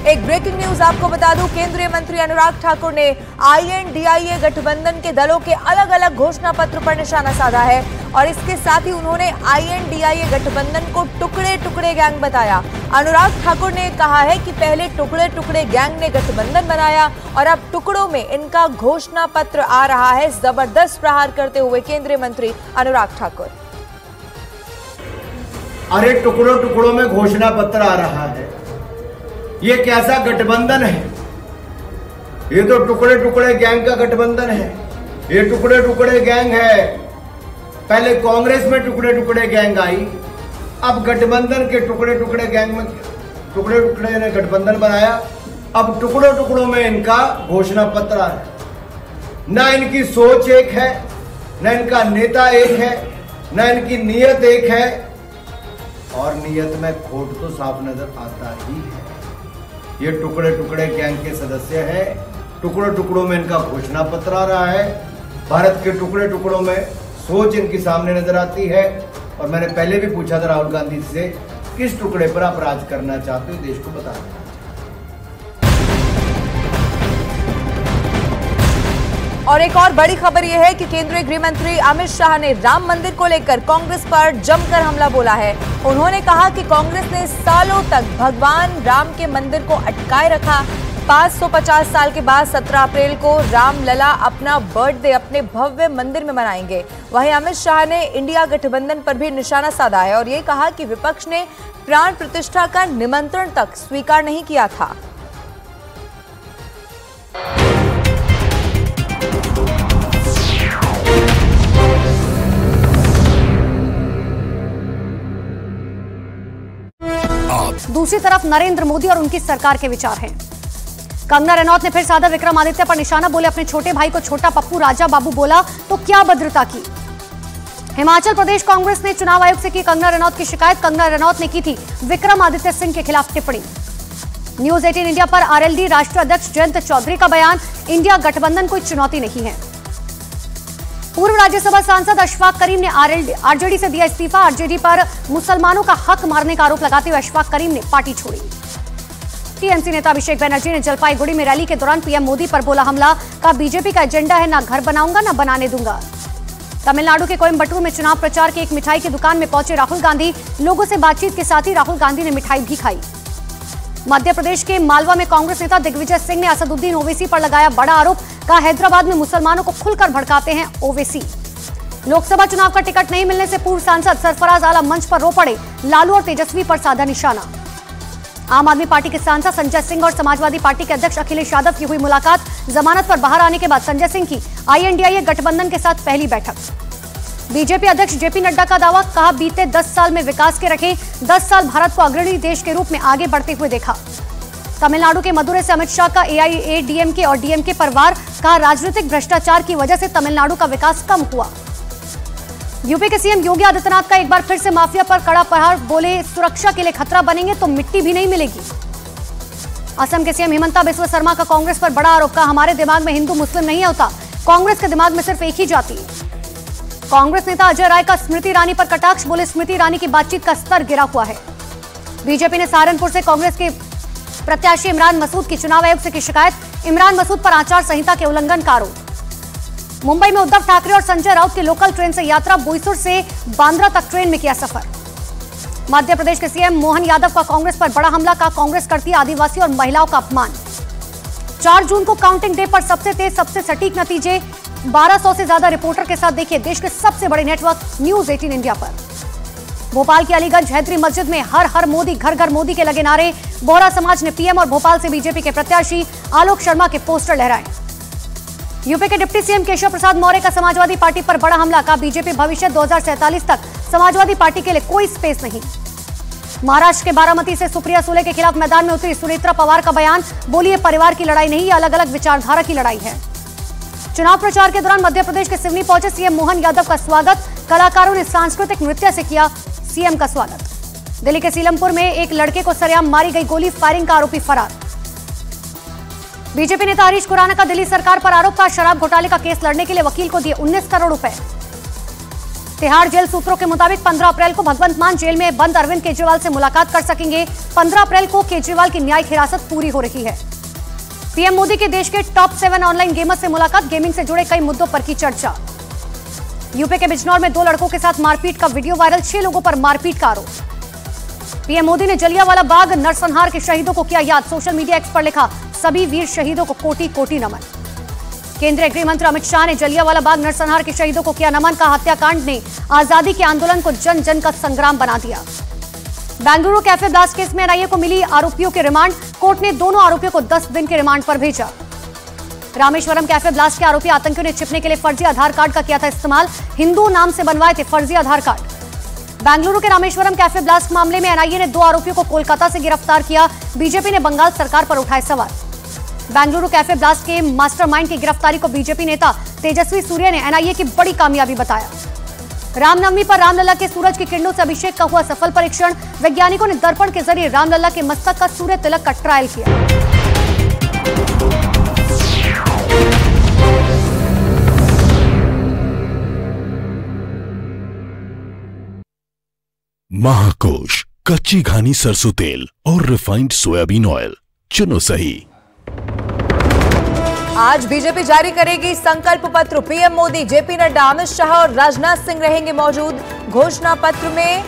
एक breaking news आपको बता दूं, केंद्रीय मंत्री अनुराग ठाकुर ने INDIA गठबंधन के दलों के अलग अलग घोषणा पत्र पर निशाना साधा है और इसके साथ ही उन्होंने INDIA गठबंधन को टुकड़े टुकड़े गैंग बताया। अनुराग ठाकुर ने कहा है कि पहले टुकड़े टुकड़े गैंग ने गठबंधन बनाया और अब टुकड़ों में इनका घोषणा पत्र आ रहा है। जबरदस्त प्रहार करते हुए केंद्रीय मंत्री अनुराग ठाकुर, अरे टुकड़ों टुकड़ों में घोषणा पत्र आ रहा है, ये कैसा गठबंधन है? ये तो टुकड़े टुकड़े गैंग का गठबंधन है। ये टुकड़े टुकड़े गैंग है। पहले कांग्रेस में टुकड़े टुकड़े गैंग आई, अब गठबंधन के टुकड़े टुकड़े गैंग में टुकड़े टुकड़े ने गठबंधन बनाया। अब टुकड़ों टुकड़ों में इनका घोषणा पत्र आ रहा है। ना इनकी सोच एक है, ना इनका नेता एक है, ना इनकी नीयत एक है, और नीयत में खोट तो साफ नजर आता ही है। ये टुकड़े टुकड़े गैंग के सदस्य हैं। टुकड़ों टुकड़ों में इनका घोषणा पत्र आ रहा है। भारत के टुकड़े टुकड़ों में सोच इनकी सामने नजर आती है। और मैंने पहले भी पूछा था राहुल गांधी से, किस टुकड़े पर आप राज करना चाहते हो, देश को बता देना। और एक और बड़ी खबर यह है कि केंद्रीय गृह मंत्री अमित शाह ने राम मंदिर को लेकर कांग्रेस पर जमकर हमला बोला है। उन्होंने कहा कि कांग्रेस ने सालों तक भगवान राम के मंदिर को अटकाए रखा। 550 साल के बाद 17 अप्रैल को रामलला अपना बर्थडे अपने भव्य मंदिर में मनाएंगे। वहीं अमित शाह ने इंडिया गठबंधन पर भी निशाना साधा है और ये कहा कि विपक्ष ने प्राण प्रतिष्ठा का निमंत्रण तक स्वीकार नहीं किया था। दूसरी तरफ नरेंद्र मोदी और उनकी सरकार के विचार हैं। कंगना रनौत ने फिर साधा विक्रमादित्य पर निशाना, बोले अपने छोटे भाई को छोटा पप्पू राजा बाबू बोला तो क्या भद्रता की। हिमाचल प्रदेश कांग्रेस ने चुनाव आयोग से की कंगना रनौत की शिकायत। कंगना रनौत ने की थी विक्रमादित्य सिंह के खिलाफ टिप्पणी। न्यूज 18 इंडिया पर RLD राष्ट्रीय अध्यक्ष जयंत चौधरी का बयान, इंडिया गठबंधन कोई चुनौती नहीं है। पूर्व राज्यसभा सांसद अशफाक करीम ने RJD से दिया इस्तीफा। RJD पर मुसलमानों का हक मारने का आरोप लगाते हुए अशफाक करीम ने पार्टी छोड़ी। TMC नेता अभिषेक बनर्जी ने जलपाईगुड़ी में रैली के दौरान PM मोदी पर बोला हमला, कहा बीजेपी का एजेंडा है, ना घर बनाऊंगा ना बनाने दूंगा। तमिलनाडु के कोयम्बटूर में चुनाव प्रचार के एक मिठाई की दुकान में पहुंचे राहुल गांधी। लोगों से बातचीत के साथ ही राहुल गांधी ने मिठाई भी खाई। मध्य प्रदेश के मालवा में कांग्रेस नेता दिग्विजय सिंह ने असदुद्दीन ओवैसी पर लगाया बड़ा आरोप, कहा हैदराबाद में मुसलमानों को खुलकर भड़काते हैं ओवैसी। लोकसभा चुनाव का टिकट नहीं मिलने से पूर्व सांसद सरफराज आलम मंच पर रो पड़े, लालू और तेजस्वी पर साधा निशाना। आम आदमी पार्टी के सांसद संजय सिंह और समाजवादी पार्टी के अध्यक्ष अखिलेश यादव की हुई मुलाकात। जमानत पर बाहर आने के बाद संजय सिंह की INDIA गठबंधन के साथ पहली बैठक। बीजेपी अध्यक्ष JP नड्डा का दावा, कहा बीते 10 साल में विकास के रखे 10 साल भारत को अग्रणी देश के रूप में आगे बढ़ते हुए देखा। तमिलनाडु के मदुरै से अमित शाह का AIADMK और DMK पर वार, कहा राजनीतिक भ्रष्टाचार की वजह से तमिलनाडु का विकास कम हुआ। यूपी के CM योगी आदित्यनाथ का एक बार फिर से माफिया पर कड़ा प्रहार, बोले सुरक्षा के लिए खतरा बनेंगे तो मिट्टी भी नहीं मिलेगी। असम के CM हिमंता बिस्वा शर्मा का कांग्रेस पर बड़ा आरोप, कहा हमारे दिमाग में हिंदू मुस्लिम नहीं होता, कांग्रेस के दिमाग में सिर्फ एक ही जाति है। कांग्रेस नेता अजय राय का स्मृति ईरानी पर कटाक्ष, बोले स्मृति ईरानी की बातचीत का स्तर गिरा हुआ है। बीजेपी ने सहारनपुर से कांग्रेस के प्रत्याशी इमरान मसूद की चुनाव आयोग से की शिकायत। इमरान मसूद पर आचार संहिता के उल्लंघन का आरोप। मुंबई में उद्धव ठाकरे और संजय राउत की लोकल ट्रेन से यात्रा, बोईसर से बांद्रा तक ट्रेन में किया सफर। मध्य प्रदेश के CM मोहन यादव का कांग्रेस पर बड़ा हमला, का कांग्रेस करती है आदिवासी और महिलाओं का अपमान। 4 जून को काउंटिंग डे पर सबसे तेज सबसे सटीक नतीजे, 1200 से ज्यादा रिपोर्टर के साथ देखिए देश के सबसे बड़े नेटवर्क न्यूज 18 इंडिया पर। भोपाल की अलीगंज हैदरी मस्जिद में हर हर मोदी घर घर मोदी के लगे नारे। बोहरा समाज ने PM और भोपाल से बीजेपी के प्रत्याशी आलोक शर्मा के पोस्टर लहराए। यूपी के डिप्टी CM केशव प्रसाद मौर्य का समाजवादी पार्टी पर बड़ा हमला, का बीजेपी भविष्य 2047 तक समाजवादी पार्टी के लिए कोई स्पेस नहीं। महाराष्ट्र के बारामती से सुप्रिया सुले के खिलाफ मैदान में उतरी सुनेत्रा पवार का बयान, बोली ये परिवार की लड़ाई नहीं, ये अलग अलग विचारधारा की लड़ाई है। चुनाव प्रचार के दौरान मध्य प्रदेश के सिवनी पहुंचे CM मोहन यादव का स्वागत, कलाकारों ने सांस्कृतिक नृत्य से किया CM का स्वागत। दिल्ली के सीलमपुर में एक लड़के को सरेआम मारी गई गोली, फायरिंग का आरोपी फरार। बीजेपी नेता हरीश खुराना का दिल्ली सरकार पर आरोप, का शराब घोटाले का केस लड़ने के लिए वकील को दिए 19 करोड़ रुपए। तिहाड़ जेल सूत्रों के मुताबिक 15 अप्रैल को भगवंत मान जेल में बंद अरविंद केजरीवाल से मुलाकात कर सकेंगे। 15 अप्रैल को केजरीवाल की न्यायिक हिरासत पूरी हो रही है। पीएम मोदी के देश के टॉप 7 ऑनलाइन गेमर्स से मुलाकात, गेमिंग से जुड़े कई मुद्दों पर की चर्चा। यूपी के बिजनौर में 2 लड़कों के साथ मारपीट का वीडियो वायरल, 6 लोगों पर मारपीट का आरोप। पीएम मोदी ने जलियांवाला बाग नरसंहार के शहीदों को किया याद, सोशल मीडिया एक्स पर लिखा, सभी वीर शहीदों को कोटि कोटि नमन। केंद्रीय गृह मंत्री अमित शाह ने जलियांवाला बाग नरसंहार के शहीदों को किया नमन, का हत्याकांड ने आजादी के आंदोलन को जन जन का संग्राम बना दिया। बेंगलुरु कैफे ब्लास्ट केस में एनआईए को मिली आरोपियों की रिमांड, कोर्ट ने दोनों आरोपियों को 10 दिन के रिमांड पर भेजा। रामेश्वरम कैफे ब्लास्ट के आरोपी आतंकियों ने छिपने के लिए फर्जी आधार कार्ड का किया था इस्तेमाल, हिंदू नाम से बनवाए थे फर्जी आधार कार्ड। बेंगलुरु के रामेश्वरम कैफे ब्लास्ट मामले में एनआईए ने 2 आरोपियों को कोलकाता से गिरफ्तार किया, बीजेपी ने बंगाल सरकार पर उठाए सवाल। बेंगलुरु कैफे ब्लास्ट के मास्टरमाइंड की गिरफ्तारी को बीजेपी नेता तेजस्वी सूर्य ने एनआईए की बड़ी कामयाबी बताया। रामनवमी पर रामलला के सूरज की किरणों से अभिषेक का हुआ सफल परीक्षण, वैज्ञानिकों ने दर्पण के जरिए रामलला के मस्तक का सूर्य तिलक का ट्रायल किया। महाकोश, कच्ची घानी सरसों तेल और रिफाइंड सोयाबीन ऑयल, चुनो सही। आज बीजेपी जारी करेगी संकल्प पत्र, पीएम मोदी, जेपी नड्डा, अमित शाह और राजनाथ सिंह रहेंगे मौजूद। घोषणा पत्र में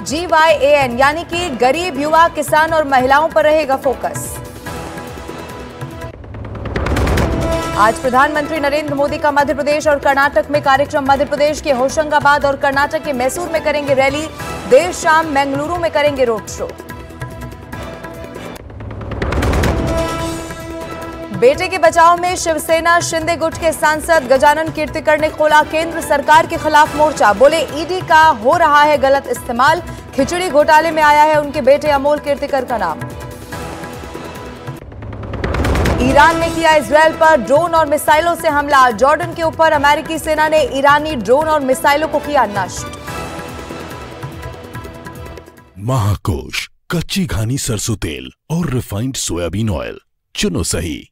GYAN यानी कि गरीब, युवा, किसान और महिलाओं पर रहेगा फोकस। आज प्रधानमंत्री नरेंद्र मोदी का मध्य प्रदेश और कर्नाटक में कार्यक्रम, मध्य प्रदेश के होशंगाबाद और कर्नाटक के मैसूर में करेंगे रैली, देर शाम बेंगलुरु में करेंगे रोड शो। बेटे के बचाव में शिवसेना शिंदे गुट के सांसद गजानन कीर्तिकर ने खोला केंद्र सरकार के खिलाफ मोर्चा, बोले ईडी का हो रहा है गलत इस्तेमाल, खिचड़ी घोटाले में आया है उनके बेटे अमोल कीर्तिकर का नाम। ईरान ने किया इजरायल पर ड्रोन और मिसाइलों से हमला, जॉर्डन के ऊपर अमेरिकी सेना ने ईरानी ड्रोन और मिसाइलों को किया नष्ट। महाकोश, कच्ची घानी सरसों तेल और रिफाइंड सोयाबीन ऑयल, चुनो सही।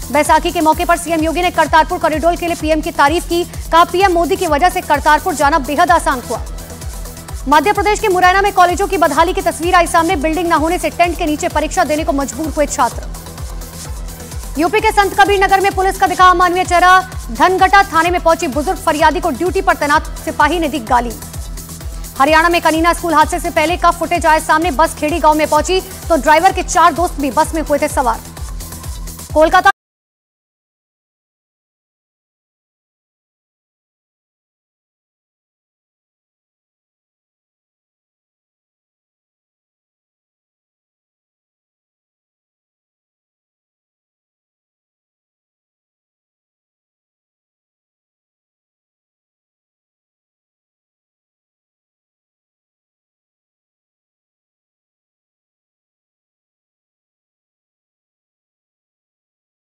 बैसाखी के मौके पर सीएम योगी ने करतारपुर कॉरिडोर के लिए पीएम की तारीफ की, कहा पीएम मोदी की वजह से करतारपुर जाना बेहद आसान हुआ। मध्य प्रदेश के मुरैना में कॉलेजों की बदहाली की तस्वीर आई सामने, बिल्डिंग न होने से टेंट के नीचे परीक्षा देने को मजबूर हुए छात्र। यूपी के संत कबीर नगर में पुलिस का दिखा अमानवीय चेहरा, धनगटा थाने में पहुंची बुजुर्ग फरियादी को ड्यूटी पर तैनात सिपाही ने दी गाली। हरियाणा में कनीना स्कूल हादसे से पहले का फुटेज आए सामने, बस खेड़ी गांव में पहुंची तो ड्राइवर के 4 दोस्त भी बस में हुए थे सवार। कोलकाता